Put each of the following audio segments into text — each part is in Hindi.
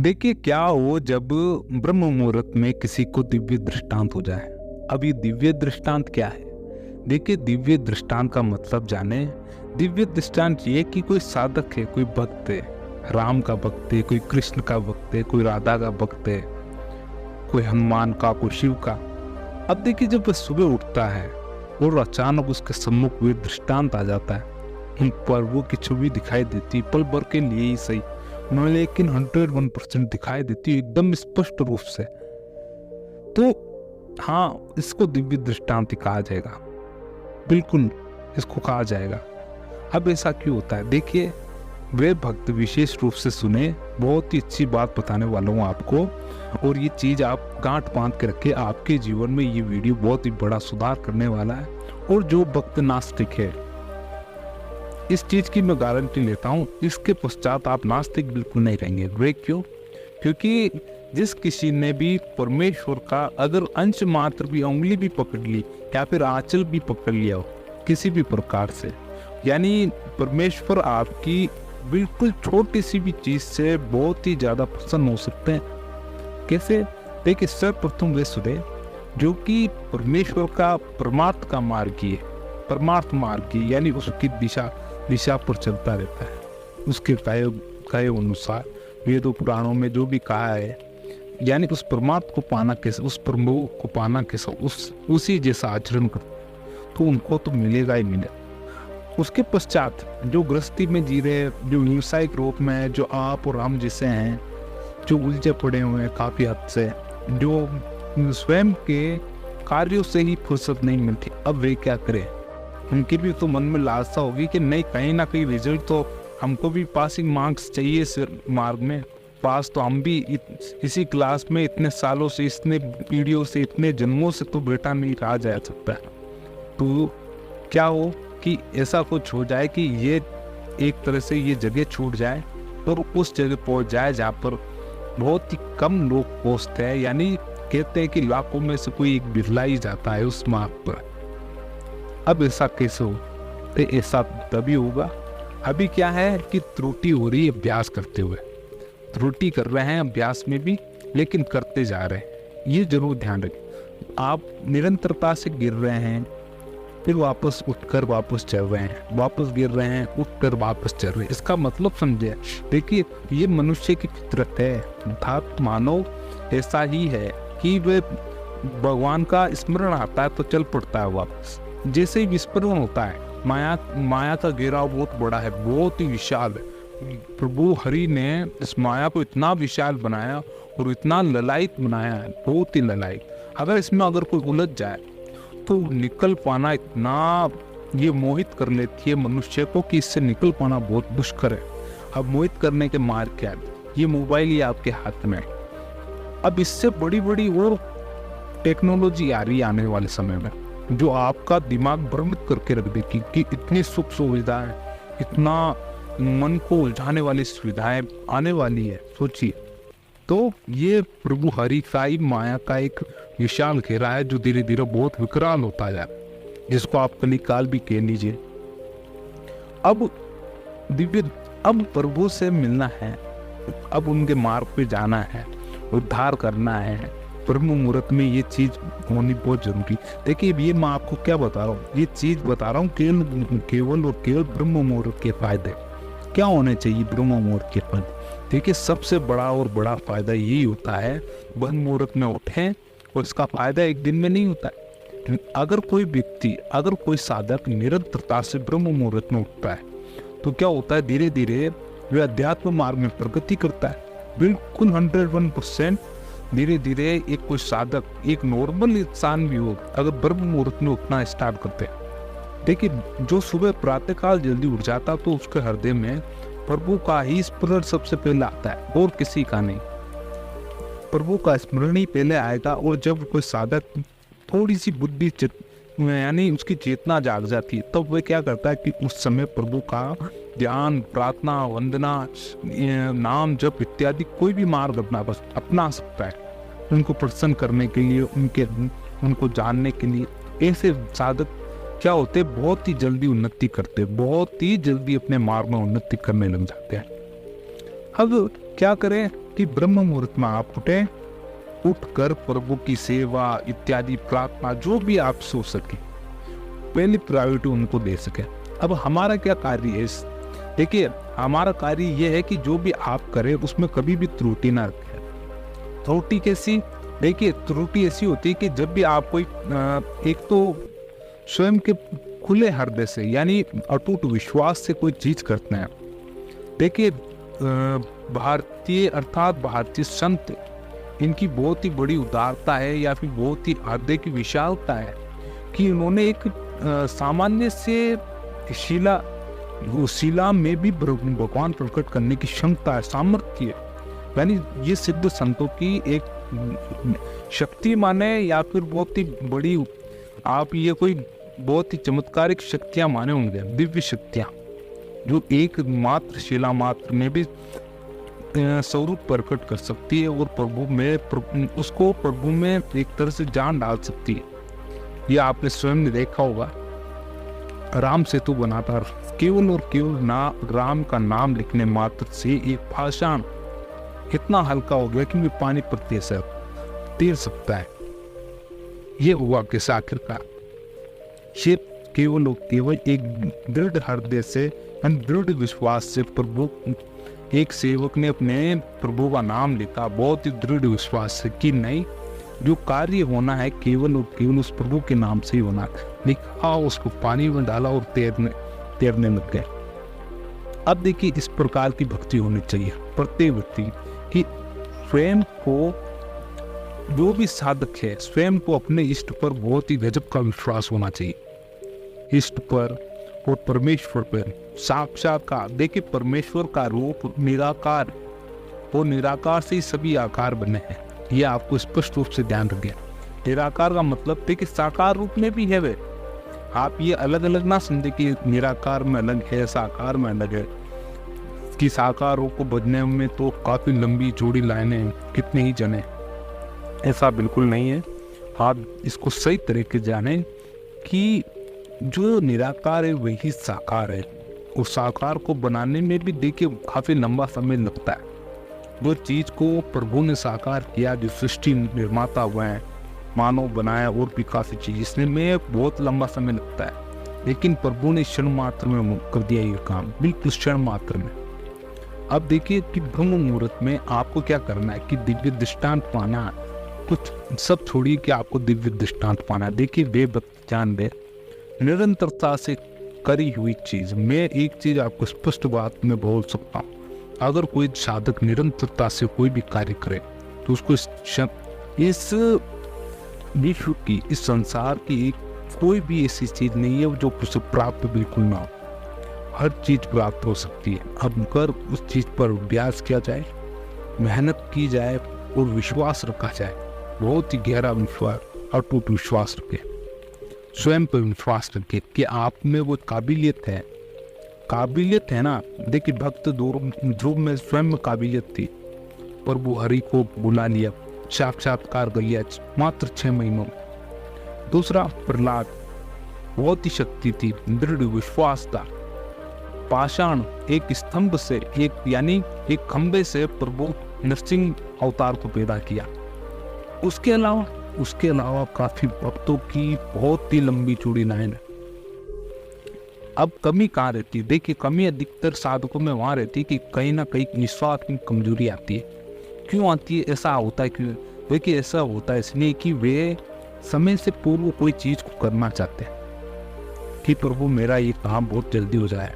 देखिए क्या हो जब ब्रह्म मुहूर्त में किसी को दिव्य दृष्टांत हो जाए। अब ये दिव्य दृष्टांत क्या है? देखिए दिव्य दृष्टांत का मतलब जाने। दिव्य दृष्टांत ये कि कोई साधक है, कोई भक्त है, राम का भक्त है, कोई कृष्ण का भक्त है, कोई राधा का भक्त है, कोई हनुमान का, कोई शिव का। अब देखिए जब वह सुबह उठता है और अचानक उसके सम्मुख वे दृष्टांत आ जाता है, उन पर वो की छवि दिखाई देती, पल भर के लिए ही सही उन्हें, लेकिन 101% दिखाई देती है एकदम स्पष्ट रूप से। तो हाँ, इसको दिव्य दृष्टांत कहा जाएगा, बिल्कुल इसको कहा जाएगा। अब ऐसा क्यों होता है? देखिए वे भक्त विशेष रूप से सुने, बहुत ही अच्छी बात बताने वाला हूँ आपको, और ये चीज आप गांठ बांध के रखे, आपके जीवन में ये वीडियो बहुत ही बड़ा सुधार करने वाला है। और जो भक्त नास्तिक है, इस चीज की मैं गारंटी लेता हूँ, इसके पश्चात आप नास्तिक बिल्कुल नहीं रहेंगे। वे क्यों? क्योंकि जिस किसी ने भी परमेश्वर का अगर अंश मात्र भी, उंगली भी पकड़ ली या फिर आंचल भी पकड़ लिया हो किसी भी प्रकार से, यानी परमेश्वर आपकी बिल्कुल छोटी सी भी चीज से बहुत ही ज्यादा प्रसन्न हो सकते हैं। कैसे? देखिए सर्वप्रथम वे सुने जो कि परमेश्वर का परमार्थ का मार्ग है, परमार्थ मार्ग की, यानी उसकी दिशा पर चलता रहता है, उसके कहे अनुसार वेदों पुराणों में जो भी कहा है, यानी उस परमार्थ को पाना कैसे, उस प्रभु को पाना कैसे, उसी जैसा आचरण कर, तो उनको तो मिलेगा ही मिलेगा। उसके पश्चात जो गृहस्थी में जी रहे, जो व्यवसायिक रूप में, जो आप और हम जैसे हैं, जो उलझे पड़े हुए हैं काफी हद से, जो स्वयं के कार्यों से ही फुर्सत नहीं मिलती, अब वे क्या करें? उनके भी तो मन में लालसा होगी कि नहीं, कहीं ना कहीं रिजल्ट तो हमको भी, पासिंग मार्क्स चाहिए सिर मार्ग में, पास तो हम भी इसी क्लास में इतने सालों से, इतने पीढ़ियों से, इतने जन्मों से तो बेटा नहीं रहा जा सकता। तो क्या हो कि ऐसा कुछ हो जाए कि ये एक तरह से ये जगह छूट जाए और उस जगह पहुंच जाए जहाँ पर बहुत ही कम लोग पहुंचते हैं, यानी कहते हैं कि लाखों में से कोई एक बिरला ही जाता है उस मार्ग पर। अब ऐसा कैसे हो? तो ऐसा तभी होगा, अभी क्या है कि त्रुटि हो रही है अभ्यास करते हुए, त्रुटि कर रहे हैं अभ्यास में भी, लेकिन करते जा रहे हैं, ये जरूर ध्यान रखें। आप निरंतरता से गिर रहे हैं, फिर वापस उठकर वापस चल रहे हैं, वापस गिर रहे हैं, उठकर वापस चल रहे हैं, इसका मतलब समझे। देखिए ये मनुष्य की फितरत है, अर्थात मानव ऐसा ही है कि वे भगवान का स्मरण आता है तो चल पड़ता है वापस। जैसे ही विस्फोरण होता है, माया का घेराव बहुत बड़ा है, बहुत ही विशाल है। प्रभु हरि ने इस माया को इतना विशाल बनाया और इतना ललायित बनाया है, बहुत ही ललायित। अगर इसमें अगर कोई उलझ जाए तो निकल पाना इतना, ये मोहित कर लेती है मनुष्य को कि इससे निकल पाना बहुत दुष्कर है। अब मोहित करने के मार्ग क्या है? ये मोबाइल ही आपके हाथ में। अब इससे बड़ी बड़ी और टेक्नोलॉजी आ रही है आने वाले समय में, जो आपका दिमाग भ्रमित करके रख देगी कि इतनी सुख सुविधाएं, इतना मन को उलझाने वाली सुविधाएं आने वाली है, सोचिए। तो ये प्रभु हरि का ही माया का एक विशाल घेरा है जो धीरे धीरे बहुत विकराल होता जाए, जिसको आप कलिकाल भी कह लीजिए। अब अब प्रभु से मिलना है, अब उनके मार्ग पे जाना है, उद्धार करना है। ब्रह्म मुहूर्त में ये चीज होनी बहुत जरूरी। देखिए ये मैं आपको क्या बता रहा हूँ, ये चीज बता रहा हूँ केवल और केवल ब्रह्म मुहूर्त के फायदे क्या होने चाहिए। ब्रह्म मुहूर्त के फायदे देखिए, सबसे बड़ा फायदा यही होता है, ब्रह्म मुहूर्त में उठें, और इसका फायदा एक दिन में नहीं होता है। अगर कोई व्यक्ति, अगर कोई साधक निरंतरता से ब्रह्म मुहूर्त में उठता है तो क्या होता है, धीरे धीरे वह अध्यात्म मार्ग में प्रगति करता है, बिल्कुल 101%। धीरे धीरे एक कोई साधक, एक नॉर्मल इंसान भी हो, अगर ब्रह्म मुहूर्त में उठना स्टार्ट करते हैं, देखिए जो सुबह प्रातःकाल जल्दी उठ जाता तो उसके हृदय में प्रभु का ही स्मरण सबसे पहले आता है, और किसी का नहीं। प्रभु का स्मरण ही पहले आएगा। और जब कोई साधक थोड़ी सी बुद्धि यानी उसकी चेतना जाग जाती है, तब वह क्या करता है कि उस समय प्रभु का ध्यान, प्रार्थना, वंदना, नाम जप इत्यादि कोई भी मार्ग अपना सकता है, उनको प्रसन्न करने के लिए, उनको जानने के लिए। ऐसे साधक क्या होते, बहुत ही जल्दी उन्नति करते, बहुत ही जल्दी अपने मार्ग में उन्नति करने लग जाते हैं। अब क्या करें कि ब्रह्म मुहूर्त में आप उठकर प्रभु की सेवा इत्यादि प्रार्थना जो भी आप सोच सके पहली प्रायोरिटी उनको दे सके। अब हमारा क्या कार्य है? देखिए, हमारा कार्य यह है कि जो भी आप करें उसमें कभी भी त्रुटि ना रखें। त्रुटि कैसी? देखिए, त्रुटि ऐसी होती है कि जब भी आप कोई एक तो स्वयं के खुले हृदय से यानी अटूट विश्वास से कोई चीज करते हैं। देखिए, भारतीय अर्थात भारतीय संत, इनकी बहुत ही बड़ी उदारता है या फिर बहुत ही हृदय की विशालता है कि उन्होंने एक सामान्य से शिला में भी भगवान प्रकट करने की क्षमता है, सामर्थ्य है। यानी ये सिद्ध संतों की एक शक्ति माने या फिर बहुत ही बड़ी, आप ये कोई बहुत ही चमत्कारिक शक्तियां माने होंगे, दिव्य शक्तियां जो एक मात्र शिला मात्र में भी स्वरूप प्रकट कर सकती है और उसको प्रभु में एक तरह से जान डाल सकती है। ये आपने स्वयं ने देखा होगा। राम सेतु बनाता केवल और केवल राम का नाम लिखने मात्र से एक भाषण इतना हल्का हो गया कि वे पानी पर तैर सकता है। ये हुआ कैसे आखिरकार? ये केवल और केवल एक दृढ़ हृदय से, दृढ़ विश्वास से प्रभु, एक सेवक ने अपने प्रभु का नाम लिखा बहुत ही दृढ़ विश्वास से कि नहीं, जो कार्य होना है केवल और केवल उस प्रभु के नाम से ही होना। लिखा, उसको पानी में डाला और तैरने लग गए। अब देखिए, इस प्रकार की भक्ति होनी चाहिए प्रत्येक व्यक्ति कि स्वयं को, जो भी साधक है, स्वयं को अपने इष्ट पर बहुत ही गजब का विश्वास होना चाहिए। इष्ट पर और परमेश्वर पर साक्षात्कार। देखिए, परमेश्वर का रूप निराकार और निराकार से ही सभी आकार बने हैं। ये आपको स्पष्ट रूप से ध्यान रखें। निराकार का मतलब देखिए साकार रूप में भी है वे। आप ये अलग अलग ना समझे कि निराकार में अलग है, साकार में अलग है। कि साकार रूप को बदलने में तो काफी लंबी चौड़ी लाइनें, कितने ही जने, ऐसा बिल्कुल नहीं है। आप इसको सही तरीके से जाने कि जो निराकार है वही साकार है, और साकार को बनाने में भी देखिए काफी लंबा समय लगता है। वो चीज को प्रभु ने साकार किया, जो सृष्टि निर्माता हुआ है, मानव बनाया और भी काफी चीज, इसमें बहुत लंबा समय लगता है, लेकिन प्रभु ने क्षण मात्र में कर दिया ये काम, बिल्कुल क्षण मात्र में। अब देखिए कि ब्रह्म मुहूर्त में आपको क्या करना है कि दिव्य दृष्टांत पाना है। कुछ सब छोड़िए कि आपको दिव्य दृष्टांत पाना है। देखिए, वे जान दे निरंतरता से करी हुई चीज। मैं एक चीज आपको स्पष्ट बात में बोल सकता हूँ, अगर कोई साधक निरंतरता से कोई भी कार्य करे तो उसको इस विश्व की, इस संसार की कोई भी ऐसी चीज नहीं है जो उसे प्राप्त बिल्कुल ना हो। हर चीज प्राप्त हो सकती है, अब अगर उस चीज पर अभ्यास किया जाए, मेहनत की जाए और विश्वास रखा जाए, बहुत ही गहरा विश्वास, अटूट विश्वास रखे, स्वयं पर विश्वास रखे कि आप में वो काबिलियत है ना। देखिए, भक्त ध्रुव में स्वयं में काबिलियत थी, पर वो हरि को बुला लिया, साक्षात्कार कर लिया मात्र 6 महीनों में। दूसरा, प्रहलाद, बहुत ही शक्ति थी, दृढ़ विश्वास था। पाषाण, एक स्तंभ से, एक खंबे से प्रभु नरसिंह अवतार को पैदा किया। उसके अलावा काफी भक्तों की बहुत ही लंबी चौड़ी लाइन है। अब कमी कहाँ रहती है? देखिए, कमी अधिकतर साधकों में वहां रहती है कि कहीं ना कहीं निस्वार्थ की कमजोरी आती है। क्यों आती है? ऐसा होता है क्यों? देखिए, ऐसा होता है इसलिए कि वे समय से पूर्व कोई चीज को करना चाहते हैं कि प्रभु मेरा ये काम बहुत जल्दी हो जाए,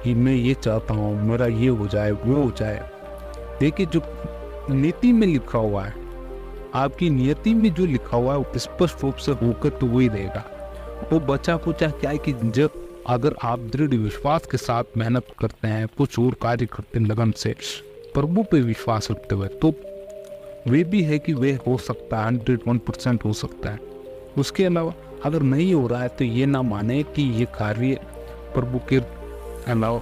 कि मैं ये चाहता हूँ, मेरा ये हो जाए, वो हो जाए। देखिए, जो नीति में लिखा हुआ है, आपकी नियति में जो लिखा हुआ है वो स्पष्ट रूप से होकर तो वही रहेगा। वो बचा कुचा क्या है कि जब अगर आप दृढ़ विश्वास के साथ मेहनत करते हैं, कुछ और कार्य करते हैं लगन से, प्रभु पे विश्वास रखते हुए, तो वे भी है कि वे हो सकता है, 101% हो सकता है। उसके अलावा अगर नहीं हो रहा है तो ये ना माने कि ये कार्य प्रभु के अलावा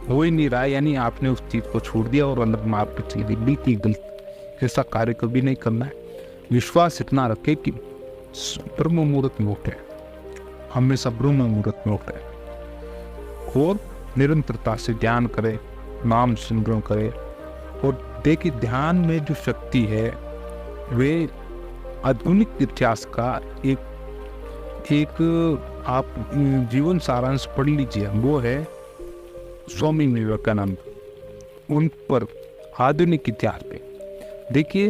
हो ही नहीं रहा है, यानी आपने उस चीज को छोड़ दिया और अलग मार्ग पर चली। बिल्कुल गलत, ऐसा कार्य कभी नहीं करना है। विश्वास इतना रखे कि ब्रह्म मुहूर्त में उठे, हमेशा ब्रह्म मुहूर्त में उठे और निरंतरता से ध्यान करे, नाम सिमरन करे और देखिए, ध्यान में जो शक्ति है वे आधुनिक इतिहास का एक आप जीवन सारांश पढ़ लीजिए, वो है स्वामी विवेकानंद। उन पर आधुनिक इतिहास पे देखिए,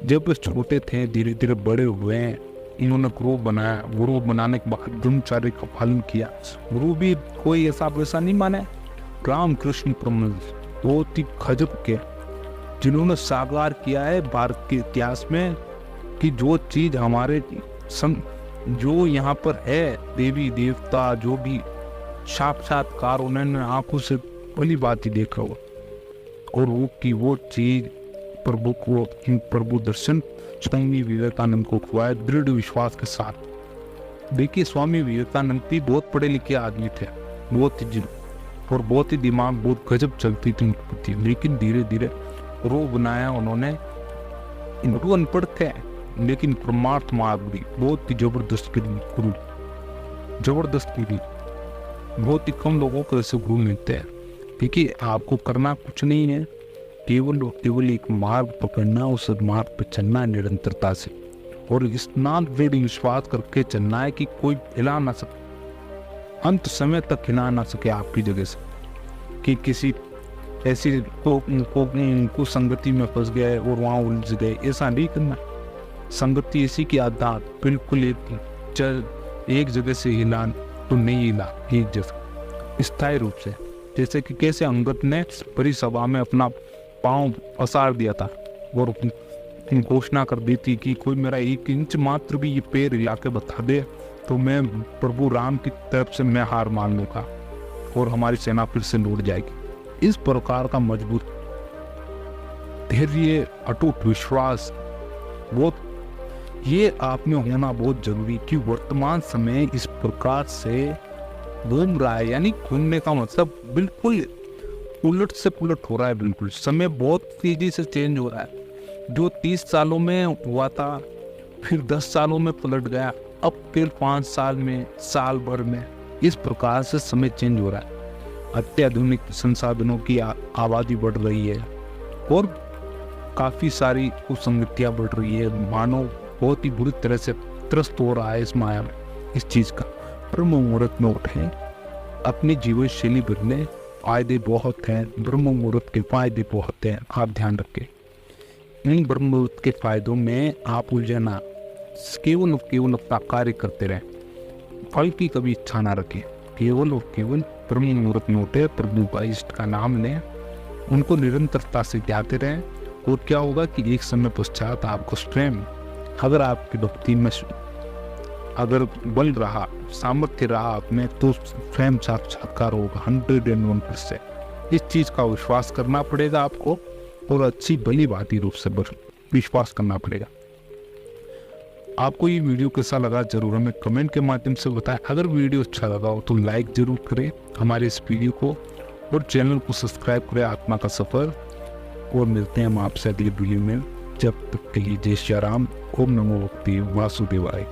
जब वे छोटे थे धीरे धीरे बड़े हुए, इन्होंने गुरु बनाया, गुरु बनाने के बाद ब्रह्मचार्य का पालन किया। गुरु भी कोई ऐसा वैसा नहीं माने, रामकृष्ण परमहंस बहुत ही गजब के, जिन्होंने साकार किया है भारत के इतिहास में कि जो चीज हमारे जो यहाँ पर है, देवी देवता जो भी साक्षात्कार उन्होंने आंखों से भली बात ही देखा हो, और वो चीज प्रभु दर्शन स्वामी विवेकानंद को हुआ है दृढ़ विश्वास के साथ। देखिए, स्वामी विवेकानंद भी बहुत पढ़े लिखे आदमी थे, बहुत ही दिमाग बहुत गजब चलती थी उनकी बुद्धि, लेकिन धीरे धीरे रो बनाया उन्होंने। वो अनपढ़ थे लेकिन परमार्थ मार्ग भी बहुत ही जबरदस्त गुरु, जबरदस्त गुरु, बहुत ही कम लोगों को ऐसे गुरु मिलते हैं। देखिए, आपको करना कुछ नहीं है, केवल एक मार्ग पकड़ना, उस मार्ग पर चलना है निरंतरता से, और इतना दृढ़ विश्वास करके चलना है कि कोई हिला ना सके, अंत समय तक हिला ना सके आपकी जगह से, कि किसी ऐसी को संगति में फंस गए और वहाँ उलझ गए, ऐसा नहीं करना। संगति ऐसी की आदत बिल्कुल एक जगह से हिला तो नहीं हिला, एक जगह स्थायी रूप से, जैसे कि कैसे अंगद ने बड़ी सभा में अपना पांव पसार दिया था और घोषणा कर दी थी कि कोई मेरा 1 इंच मात्र भी ये पैर हिला के बता दे तो मैं प्रभु राम की तरफ से मैं हार मान लूंगा और हमारी सेना फिर से लौट जाएगी। इस प्रकार का मजबूत धैर्य, अटूट विश्वास, ये आप में होना बहुत जरूरी, कि वर्तमान समय इस प्रकार से घूम रहा है, यानी घूमने का मतलब बिल्कुल उलट से पुलट हो रहा है। बिल्कुल समय बहुत तेजी से चेंज हो रहा है। जो 30 सालों में हुआ था फिर 10 सालों में पलट गया, अब फिर 5 साल में, साल भर में, इस प्रकार से समय चेंज हो रहा है। अत्याधुनिक संसाधनों की आबादी बढ़ रही है और काफ़ी सारी कुसंगतियाँ बढ़ रही है। मानव बहुत ही बुरी तरह से त्रस्त हो रहा है इस माया में, इस चीज़ का। ब्रह्म मुहूर्त में उठें, अपनी जीवन शैली बदलें, फायदे बहुत हैं। ब्रह्म मुहूर्त के फायदे बहुत हैं, आप ध्यान रखें। इन ब्रह्म मुहूर्त के फायदों में आप उलझना, केवल अपना कार्य करते रहें, फल की कभी इच्छा ना रखें। केवल और केवल ब्रह्म मुहूर्त में उठे, प्रभु का इष्ट का नाम लें, उनको निरंतरता से ध्याते रहें, और क्या होगा कि एक समय पश्चात आपको स्वयं, अगर आपकी भक्ति में अगर बल रहा, सामर्थ्य रहा आप में, तो स्वयं साक्षात्कार होगा 101%। इस चीज़ का विश्वास करना पड़ेगा आपको, और अच्छी भली बाती रूप से विश्वास करना पड़ेगा। आपको ये वीडियो कैसा लगा जरूर हमें कमेंट के माध्यम से बताएं। अगर वीडियो अच्छा लगा हो तो लाइक जरूर करें हमारे इस वीडियो को, और चैनल को सब्सक्राइब करें आत्मा का सफ़र। और मिलते हैं हम आपसे अगली वीडियो में। जब तक के लिए जय श्री राम। ओम नमो भगवते वासुदेवाय।